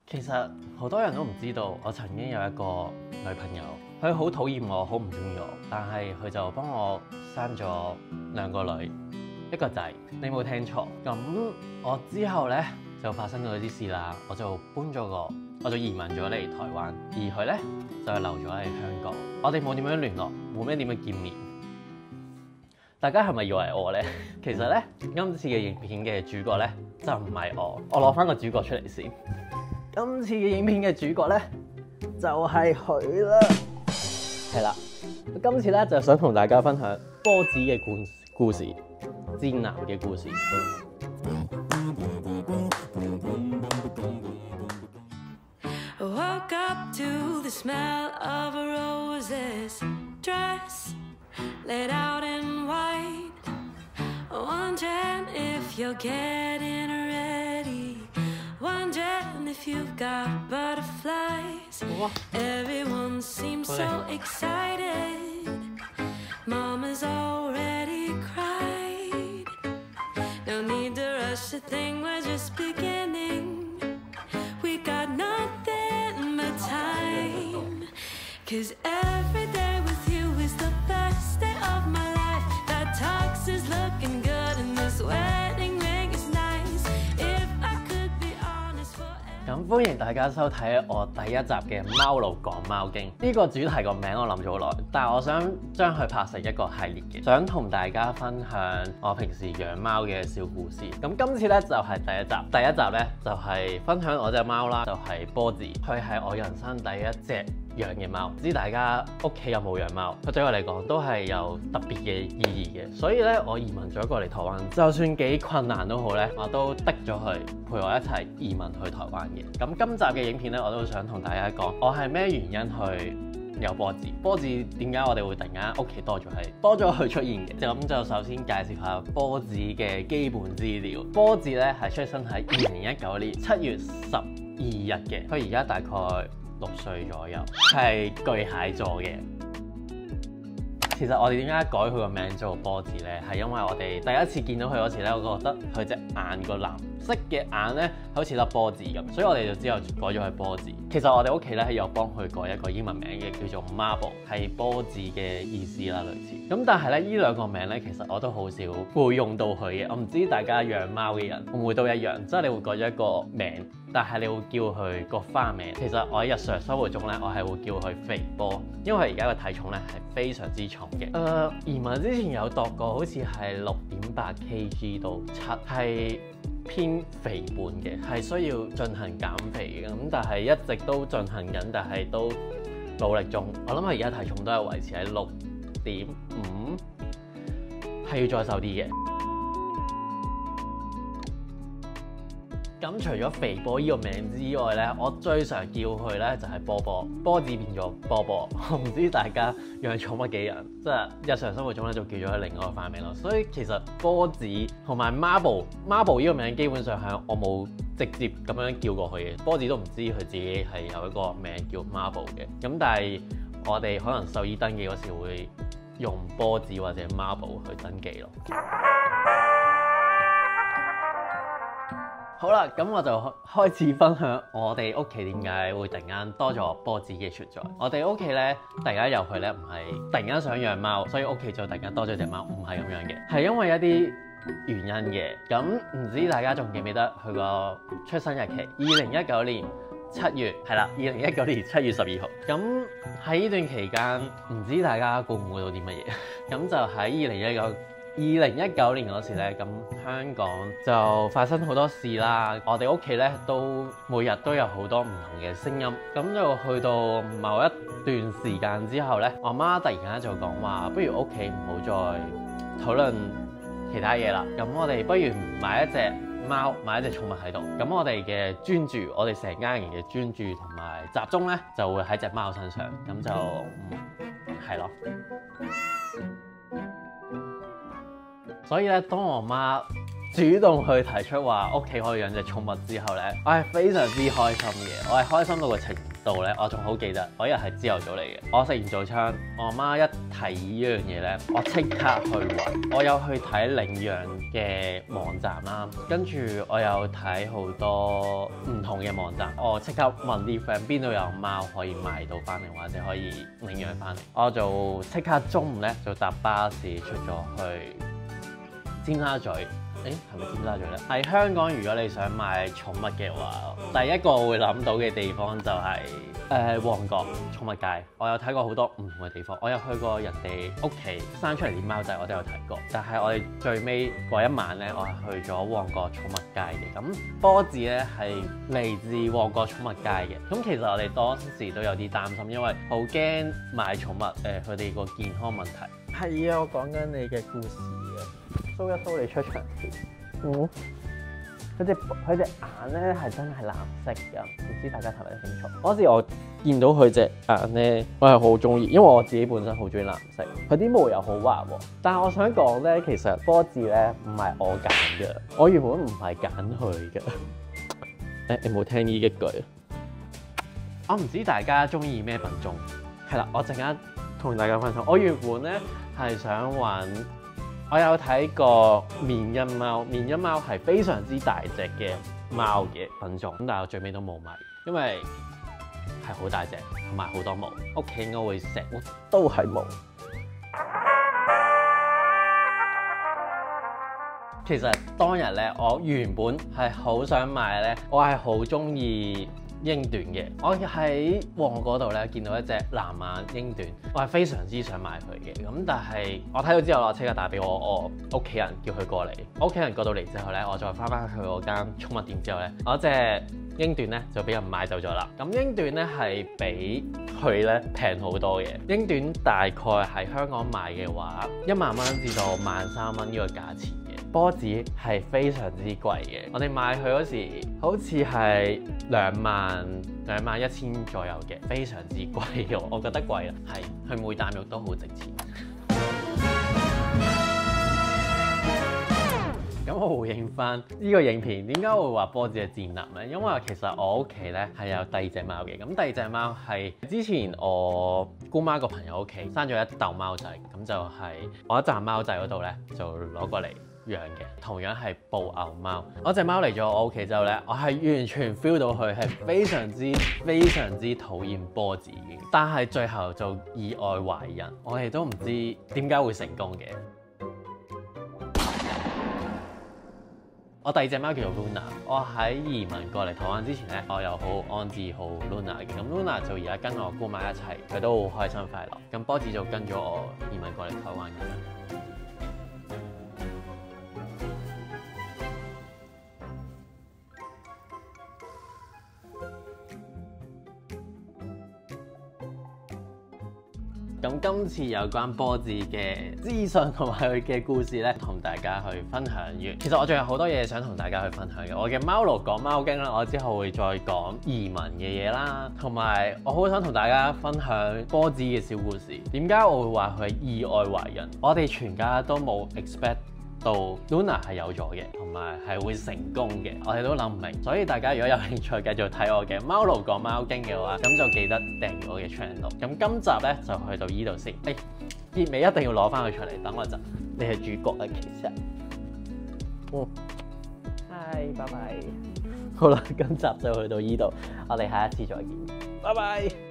其實好多人都唔知道，我曾經有一個女朋友，佢好討厭我，好唔中意我，但係佢就幫我生咗2個女，一個仔。你冇聽錯。咁我之後呢，就發生咗啲事啦，我就移民咗嚟台灣，而佢呢，就留咗喺香港。我哋冇點樣聯絡，冇咩點樣見面。大家係咪以為我呢？其實呢，今次嘅影片嘅主角呢，就唔係我。我攞翻個主角出嚟先。今次嘅影片嘅主角呢，就係佢啦。係啦，今次呢，就想同大家分享波子嘅故事，賤男嘅故事。Woke up to the smell of a roses dress laid out in white, wondering if you're getting ready, wondering if you've got butterflies. Everyone seems so excited. Mama's already cried. No need to rush the thing, we're just beginning. We got nothing but time, 'cause every day with you is the best day of my life. That tux is looking good and this wedding ring is nice. If I could be honest forever. 咁歡迎大家收睇我第一集嘅貓奴講貓經。呢個主題個名我諗咗好耐，但係我想將佢拍成一個系列嘅，想同大家分享我平時養貓嘅小故事。咁今次呢，就係第一集，第一集呢，就係分享我隻貓啦，就係波子，佢係我人生第一隻養嘅貓。唔知大家屋企有冇養貓？佢對我嚟講都係有特別嘅意義嘅，所以咧我移民咗過嚟台灣，就算幾困難都好咧，我都逼咗佢陪我一齊移民去台灣嘅。咁今集嘅影片咧，我都想同大家講，我係咩原因去有波子？波子點解我哋會突然間屋企多咗佢出現嘅？咁就首先介紹下波子嘅基本資料。波子咧係出生喺2019年7月12日嘅，佢而家大概6歲左右，係巨蟹座嘅。其實我哋點解改佢個名做波子呢？係因為我哋第一次見到佢嗰時咧，我覺得佢隻眼個藍色嘅眼呢，好似粒波子咁，所以我哋就之後改咗佢波子。其實我哋屋企咧有幫佢改一個英文名嘅，叫做 Marble， 係波子嘅意思啦，類似。咁但係咧呢兩個名咧，其實我都好少會用到佢嘅。我唔知大家養貓嘅人會唔會都一樣，即係你會改咗一個名，但係你會叫佢個花名。其實我喺日常生活中咧，我係會叫佢肥波，因為而家個體重咧係非常之重嘅。移民之前有度過，好似係6.8 kg 到7，係偏肥胖嘅，係需要進行減肥嘅。咁但係一直都進行緊，但係都努力中。我諗佢而家體重都係維持喺6.5，係要再瘦啲嘅。咁除咗肥波呢個名之外咧，我最常叫佢咧就係波波，波子變咗波波。我唔知大家養寵物嘅人，即係日常生活中咧就叫咗佢另外一個花名咯。所以其實波子同埋 Marble 呢個名基本上係我冇直接咁樣叫過佢嘅，波子都唔知佢自己係有一個名叫 Marble 嘅。咁但係我哋可能獸醫登記嗰時會用波子或者 Marble 去登記咯。好啦，咁我就開始分享我哋屋企點解會突然間多咗波子嘅存在。我哋屋企咧突然間有佢咧，唔係突然間想養貓，所以屋企就突然間多咗隻貓，唔係咁樣嘅，係因為一啲原因嘅。咁唔知大家仲記唔記得佢個出生日期？2019年7月，係啦，2019年7月12號。咁喺呢段期間，唔知大家估唔估到啲乜嘢？咁就喺2019年嗰時咧，咁香港就發生好多事啦。我哋屋企咧都每日都有好多唔同嘅聲音。咁就去到某一段時間之後咧，我媽突然間就講話，不如屋企唔好再討論其他嘢啦。咁我哋不如買一隻貓，買一隻寵物喺度。咁我哋嘅專注，我哋成家人嘅專注同埋集中咧，就會喺隻貓身上。咁就係咯。所以咧，當我媽主動去提出話屋企可以養隻寵物之後咧，我係非常之開心嘅。我係開心到個程度咧，我仲好記得，我一日係朝頭早嚟嘅。我食完早餐，我媽一提呢樣嘢咧，我即刻去揾。我有去睇領養嘅網站啦，跟住我有睇好多唔同嘅網站。我即刻問啲 friend 邊度有貓可以買到翻嚟，或者可以領養翻嚟。我就即刻中午咧就搭巴士出咗去尖沙咀。係咪尖沙咀咧？喺香港，如果你想買寵物嘅話，第一個會諗到嘅地方就係旺角寵物街。我有睇過好多唔同嘅地方，我有去過人哋屋企生出嚟啲貓仔，我都有睇過。但係我哋最尾嗰一晚咧，我係去咗旺角寵物街嘅。咁波子咧係嚟自旺角寵物街嘅。咁其實我哋當時都有啲擔心，因為好驚買寵物佢哋個健康問題。係啊，我講緊你嘅故事啊！show 一 show 你出場先。佢隻眼咧係真係藍色㗎，唔知大家睇唔睇得清楚？嗰時我見到佢隻眼咧，我係好中意，因為我自己本身好中意藍色。佢啲毛又好滑喎。但係我想講咧，其實波子咧唔係我揀嘅，我原本唔係揀佢嘅。你冇聽呢一句？我唔知大家中意咩品種。係啦，我陣間同大家分享。我原本咧係想揾。我有睇過緬因貓，緬因貓係非常之大隻嘅貓嘅品種，咁但係我最尾都冇買，因為係好大隻同埋好多毛，屋企應該會成屋都係毛。其實當日咧，我原本係好想買咧，我係好中意英短嘅。我喺旺角度咧見到一隻藍眼英短，我係非常之想買佢嘅。咁但係我睇到之後，我即刻打俾我屋企人，叫佢過嚟。我屋企人過到嚟之後咧，我再翻去嗰間寵物店之後咧，我隻英短咧就俾人買走咗啦。咁英短咧係比佢咧平好多嘅。英短大概喺香港買嘅話，1萬蚊至到13,000蚊呢個價錢。波子係非常之貴嘅，我哋買佢嗰時好似係211,000左右嘅，非常之貴嘅，我覺得貴啦。係，佢每啖肉都好值錢。咁我回應翻呢個影片，點解會話波子係賤男咧？因為其實我屋企咧係有第二隻貓嘅，咁第二隻貓係之前我姑媽個朋友屋企生咗一竇貓仔，咁就係我一紮貓仔嗰度咧就攞過嚟養嘅，同樣係布偶貓。嗰隻貓嚟咗我屋企之後咧，我係完全 feel 到佢係非常之討厭波子嘅，但係最後就意外懷孕，我哋都唔知點解會成功嘅。我第二隻貓叫做 Luna， 我喺移民過嚟台灣之前咧，我又好安置好 Luna 嘅。咁 Luna 就而家跟我姑媽一齊，佢都好開心快樂。咁波子就跟咗我移民過嚟台灣咁樣。咁今次有關波子嘅資訊同埋佢嘅故事咧，同大家去分享完。其實我仲有好多嘢想同大家去分享嘅。我嘅貓奴講貓經啦，我之後會再講移民嘅嘢啦，同埋我好想同大家分享波子嘅小故事。點解我會話佢係意外懷孕？我哋全家都冇 expect到 Luna 係有咗嘅，同埋係會成功嘅，我哋都諗唔明。所以大家如果有興趣繼續睇我嘅貓奴講貓經嘅話，咁就記得訂閱我嘅 channel。咁今集咧就去到呢度先。結尾一定要攞翻佢出嚟，等我陣。你係主角啊，其實。嗨，拜拜。好啦，今集就去到呢度，我哋下一次再見。拜拜。